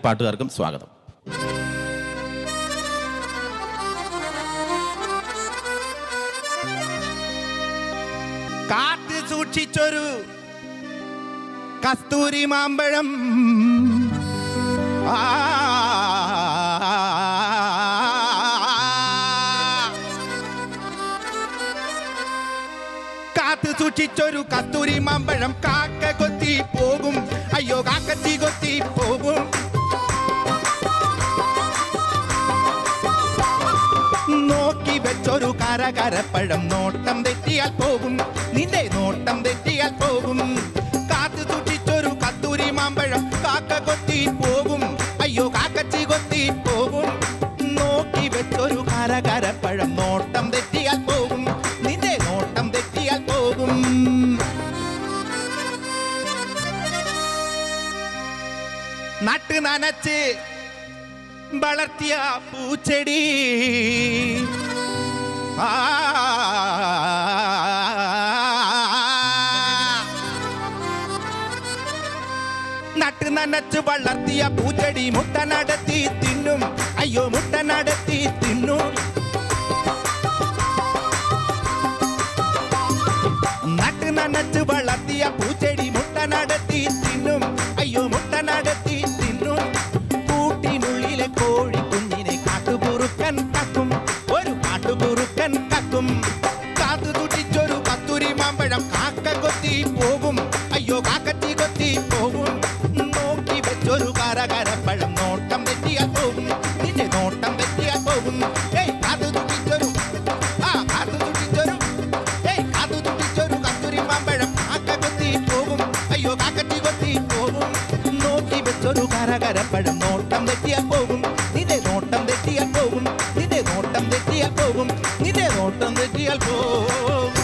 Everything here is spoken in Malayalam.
പാട്ടുകാർക്കും സ്വാഗതം. കാത്ത് സൂക്ഷിച്ചൊരു കസ്തൂരി മാമ്പഴം കാത്ത് സൂക്ഷിച്ചൊരു കസ്തൂരി മാമ്പഴം കാക്ക കൊത്തി പോകും, അയ്യോ കാക്കത്തി കൊത്തി പോകും. നോക്കി വെച്ചൊരു കരകരപ്പഴം നോട്ടം തെറ്റിയാൽ പോകും, നിന്റെ നോട്ടം തെറ്റിയാൽ പോകും. കാത്തു സൂക്ഷിച്ചൊരു കസ്തൂരി മാമ്പഴം കാക്ക കൊത്തി പോകും, അയ്യോ കാക്കച്ചി കൊത്തി പോകും. നോക്കി വെച്ചൊരു കരകരപ്പഴം നോട്ടം തെറ്റിയാൽ പോകും, നിന്റെ നോട്ടം തെറ്റിയാൽ പോകും. നട്ട് നനച്ച് വളർത്തിയ പൂച്ചെടി നട്ട് നനച്ച് വളർത്തിയ പൂച്ചെടി മുട്ട നടത്തി തിന്നും, അയ്യോ മുട്ട നടത്തി തിന്നും. നട്ട് നനച്ച് വളർത്തിയ പൂച്ചെടി മുട്ട നടത്തി തിന്നും, അയ്യോ മുട്ട നടത്തി തിന്നും. കൂട്ടിനുള്ളിലെ കോഴി കുഞ്ഞിനെ കാട്ടുകുറുക്കൻ കക്കും, ഒരു കാട്ടുകുറുക്കൻ കക്കും. കാത്തു തുടിച്ചൊരു കസ്തൂരി മാമ്പഴം കാക്ക കൊത്തി പോകും, അയ്യോ കാക്കത്തി കൊത്തി പോകും. നോക്കി വെച്ചൊരു കരകരപ്പഴം നോട്ടം തെറ്റിയാൽ പോകും, നിന്റെ നോട്ടം തെറ്റിയാൽ പോകും. കാത്തു തുടിച്ചൊരു കസ്തൂരി മാമ്പഴം കാക്ക കൊത്തി പോകും, അയ്യോ കാക്കത്തി കൊത്തി പോകും. നോക്കി വെച്ചൊരു കരകരപ്പഴം നോട്ടം തെറ്റിയാൽ പോകും, നിന്റെ നോട്ടം തെറ്റിയാൽ പോകും, നിന്റെ നോട്ടം തെറ്റിയാൽ പോകും, നിന്റെ നോട്ടം തെറ്റിയാൽ പോകും.